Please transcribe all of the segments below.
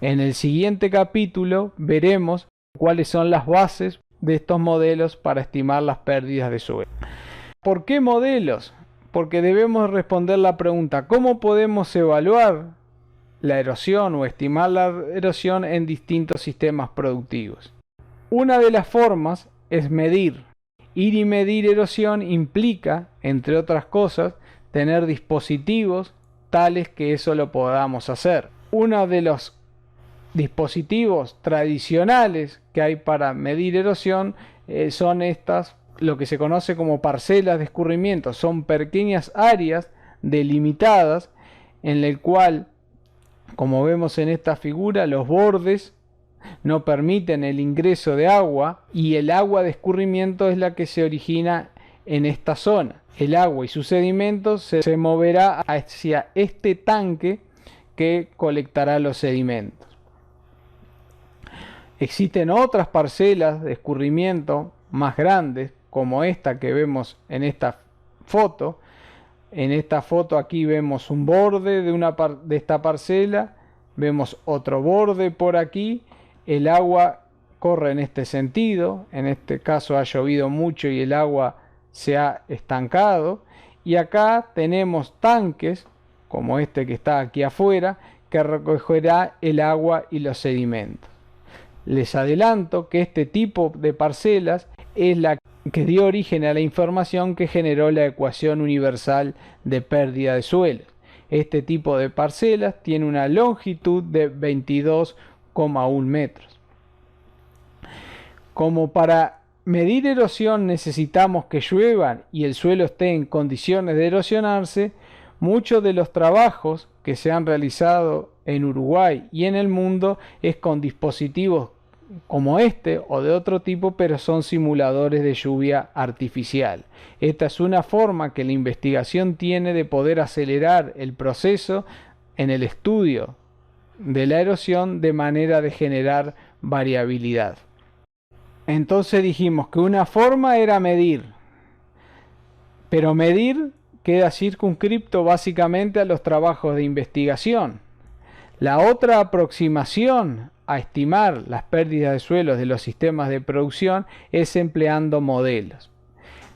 En el siguiente capítulo veremos cuáles son las bases de estos modelos para estimar las pérdidas de suelo. ¿Por qué modelos? Porque debemos responder la pregunta: ¿cómo podemos evaluar la erosión o estimar la erosión en distintos sistemas productivos? Una de las formas es medir. Ir y medir erosión implica, entre otras cosas, tener dispositivos tales que eso lo podamos hacer. Uno de los dispositivos tradicionales que hay para medir erosión son estas, lo que se conoce como parcelas de escurrimiento. Son pequeñas áreas delimitadas en el cual, como vemos en esta figura, los bordes no permiten el ingreso de agua y el agua de escurrimiento es la que se origina en esta zona. El agua y sus sedimentos se moverá hacia este tanque que colectará los sedimentos. Existen otras parcelas de escurrimiento más grandes, como esta que vemos en esta foto. En esta foto aquí vemos un borde de esta parcela, vemos otro borde por aquí. El agua corre en este sentido, en este caso ha llovido mucho y el agua se ha estancado. Y acá tenemos tanques, como este que está aquí afuera, que recogerá el agua y los sedimentos. Les adelanto que este tipo de parcelas es la que dio origen a la información que generó la ecuación universal de pérdida de suelo. Este tipo de parcelas tiene una longitud de 22,1 metros. Como para medir erosión necesitamos que llueva y el suelo esté en condiciones de erosionarse, muchos de los trabajos que se han realizado en Uruguay y en el mundo es con dispositivos como este o de otro tipo, pero son simuladores de lluvia artificial. Esta es una forma que la investigación tiene de poder acelerar el proceso en el estudio de la erosión de manera de generar variabilidad. Entonces dijimos que una forma era medir, pero medir queda circunscripto básicamente a los trabajos de investigación. La otra aproximación a estimar las pérdidas de suelos de los sistemas de producción es empleando modelos.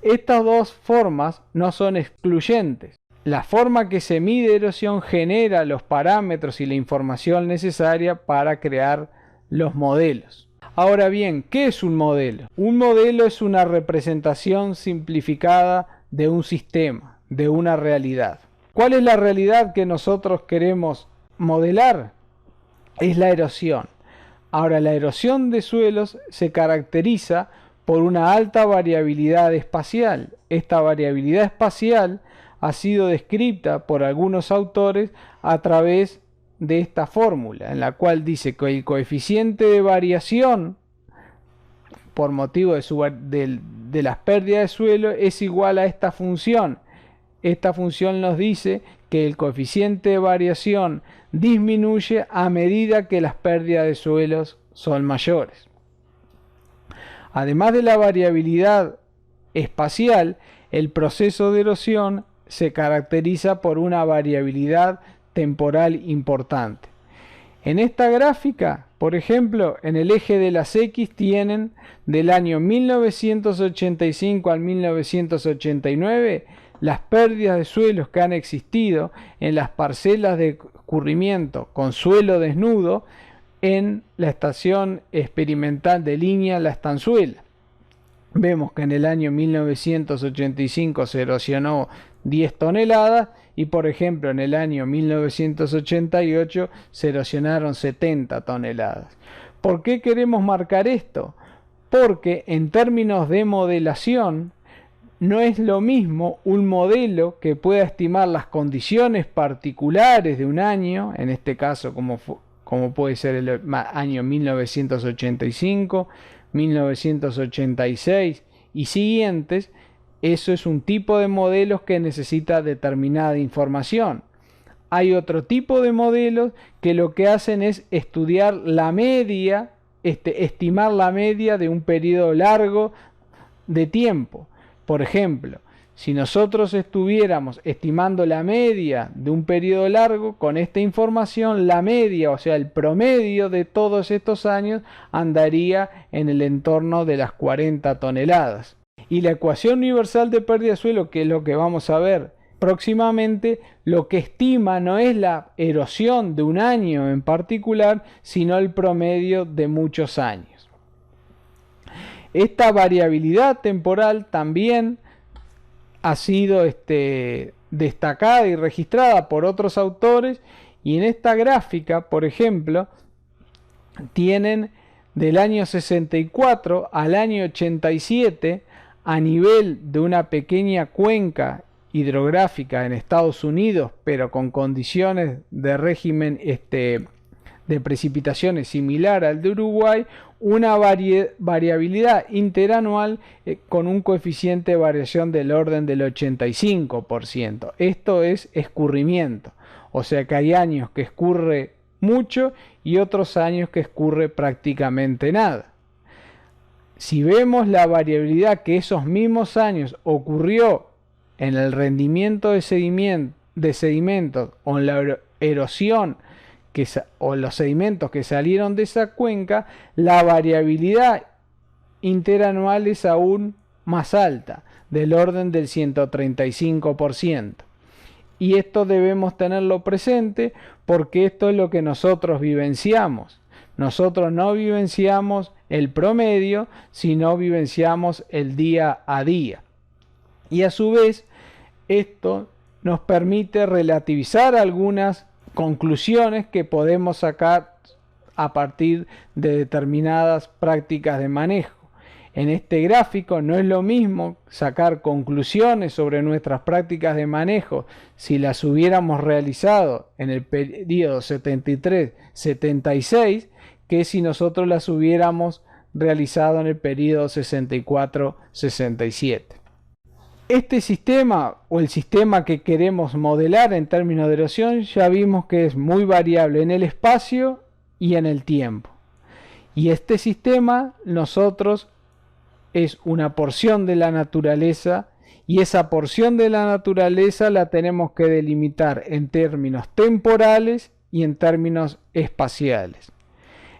Estas dos formas no son excluyentes. La forma que se mide erosión genera los parámetros y la información necesaria para crear los modelos. Ahora bien, ¿qué es un modelo? Un modelo es una representación simplificada de un sistema, de una realidad. ¿Cuál es la realidad que nosotros queremos modelar? Es la erosión. Ahora, la erosión de suelos se caracteriza por una alta variabilidad espacial. Esta variabilidad espacial ha sido descrita por algunos autores a través de esta fórmula, en la cual dice que el coeficiente de variación por motivo de las pérdidas de suelo es igual a esta función. Esta función nos dice que el coeficiente de variación disminuye a medida que las pérdidas de suelos son mayores. Además de la variabilidad espacial, el proceso de erosión se caracteriza por una variabilidad temporal importante. En esta gráfica, por ejemplo, en el eje de las X tienen del año 1985 al 1989 las pérdidas de suelos que han existido en las parcelas de escurrimiento con suelo desnudo en la estación experimental de Línea La Estanzuela. Vemos que en el año 1985 se erosionó 10 toneladas y, por ejemplo, en el año 1988 se erosionaron 70 toneladas. ¿Por qué queremos marcar esto? Porque en términos de modelación no es lo mismo un modelo que pueda estimar las condiciones particulares de un año, en este caso como puede ser el año 1985, 1986 y siguientes. Eso es un tipo de modelos que necesita determinada información. Hay otro tipo de modelos que lo que hacen es estudiar la media, estimar la media de un periodo largo de tiempo. Por ejemplo, Si nosotros estuviéramos estimando la media de un periodo largo, con esta información, la media, o sea, el promedio de todos estos años, andaría en el entorno de las 40 toneladas. Y la ecuación universal de pérdida de suelo, que es lo que vamos a ver próximamente, lo que estima no es la erosión de un año en particular, sino el promedio de muchos años. Esta variabilidad temporal también ha sido destacada y registrada por otros autores, y en esta gráfica, por ejemplo, tienen del año 64 al año 87, a nivel de una pequeña cuenca hidrográfica en Estados Unidos, pero con condiciones de régimen de precipitaciones similar al de Uruguay, una variabilidad interanual con un coeficiente de variación del orden del 85%. Esto es escurrimiento, o sea que hay años que escurre mucho y otros años que escurre prácticamente nada. Si vemos la variabilidad que esos mismos años ocurrió en el rendimiento de sedimentos o en la erosión o los sedimentos que salieron de esa cuenca, la variabilidad interanual es aún más alta, del orden del 135%. Y esto debemos tenerlo presente porque esto es lo que nosotros vivenciamos. Nosotros no vivenciamos el promedio, sino vivenciamos el día a día. Y a su vez, esto nos permite relativizar algunas conclusiones que podemos sacar a partir de determinadas prácticas de manejo. En este gráfico no es lo mismo sacar conclusiones sobre nuestras prácticas de manejo si las hubiéramos realizado en el periodo 73-76 que si nosotros las hubiéramos realizado en el periodo 64-67. Este sistema o el sistema que queremos modelar en términos de erosión ya vimos que es muy variable en el espacio y en el tiempo. Y este sistema nosotros es una porción de la naturaleza y esa porción de la naturaleza la tenemos que delimitar en términos temporales y en términos espaciales.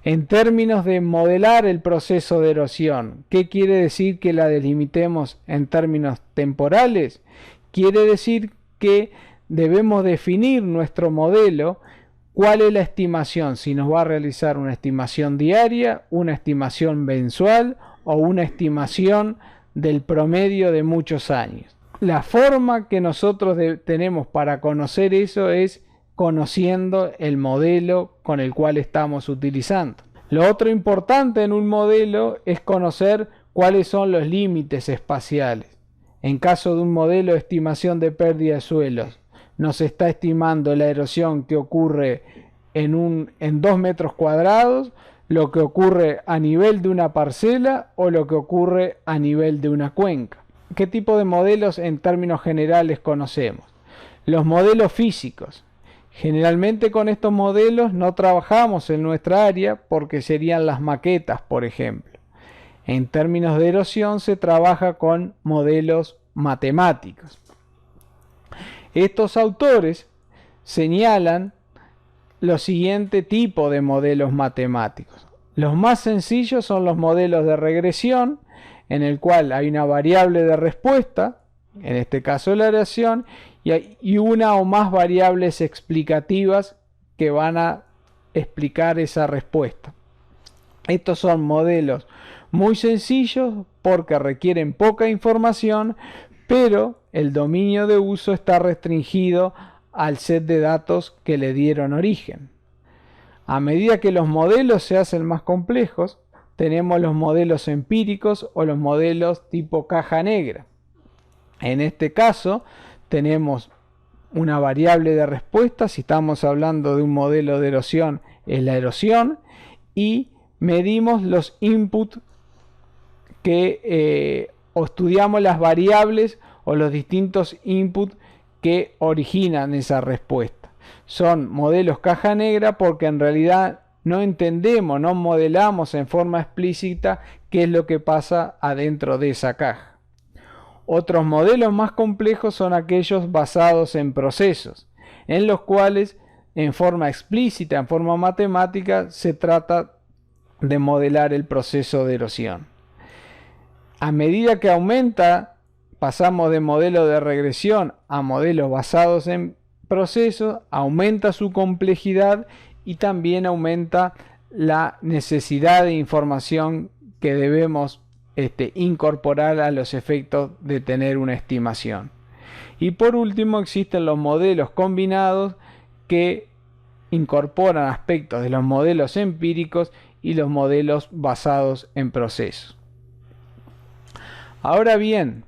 En términos de modelar el proceso de erosión, ¿qué quiere decir que la delimitemos en términos temporales? Quiere decir que debemos definir nuestro modelo, cuál es la estimación, si nos va a realizar una estimación diaria, una estimación mensual o una estimación del promedio de muchos años. La forma que nosotros tenemos para conocer eso es conociendo el modelo con el cual estamos utilizando. Lo otro importante en un modelo es conocer cuáles son los límites espaciales. En caso de un modelo de estimación de pérdida de suelos, nos está estimando la erosión que ocurre en 2 metros cuadrados, lo que ocurre a nivel de una parcela o lo que ocurre a nivel de una cuenca. ¿Qué tipo de modelos en términos generales conocemos? Los modelos físicos. Generalmente con estos modelos no trabajamos en nuestra área porque serían las maquetas, por ejemplo. En términos de erosión se trabaja con modelos matemáticos. Estos autores señalan los siguientes tipos de modelos matemáticos. Los más sencillos son los modelos de regresión, en el cual hay una variable de respuesta, en este caso la erosión, y una o más variables explicativas que van a explicar esa respuesta. Estos son modelos muy sencillos porque requieren poca información, pero el dominio de uso está restringido al set de datos que le dieron origen. A medida que los modelos se hacen más complejos, tenemos los modelos empíricos o los modelos tipo caja negra. En este caso, tenemos una variable de respuesta, si estamos hablando de un modelo de erosión, es la erosión, y medimos los inputs o estudiamos las variables o los distintos inputs que originan esa respuesta. Son modelos caja negra porque en realidad no entendemos, no modelamos en forma explícita qué es lo que pasa adentro de esa caja. Otros modelos más complejos son aquellos basados en procesos, en los cuales en forma explícita, en forma matemática, se trata de modelar el proceso de erosión. A medida que aumenta, pasamos de modelo de regresión a modelos basados en procesos, aumenta su complejidad y también aumenta la necesidad de información que debemos incorporar a los efectos de tener una estimación. Y por último existen los modelos combinados que incorporan aspectos de los modelos empíricos y los modelos basados en procesos. Ahora bien,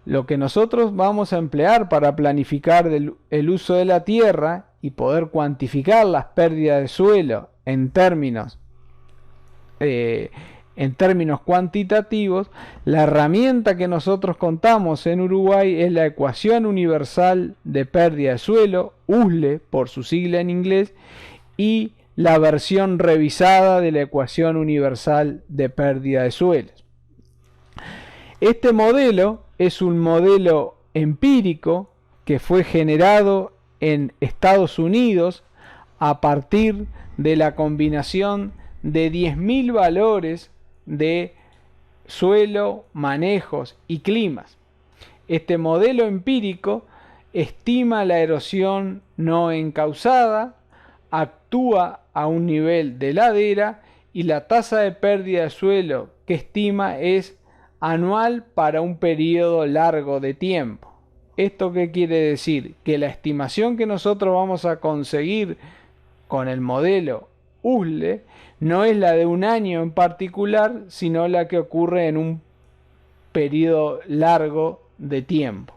lo que nosotros vamos a emplear para planificar el uso de la tierra y poder cuantificar las pérdidas de suelo en términos cuantitativos, la herramienta que nosotros contamos en Uruguay es la Ecuación Universal de Pérdida de Suelo, USLE por su sigla en inglés, y la versión revisada de la Ecuación Universal de Pérdida de Suelos. Este modelo es un modelo empírico que fue generado en Estados Unidos a partir de la combinación de 10.000 valores de suelo, manejos y climas. Este modelo empírico estima la erosión no encausada, actúa a un nivel de ladera y la tasa de pérdida de suelo que estima es anual para un periodo largo de tiempo. ¿Esto qué quiere decir? Que la estimación que nosotros vamos a conseguir con el modelo USLE no es la de un año en particular, sino la que ocurre en un periodo largo de tiempo.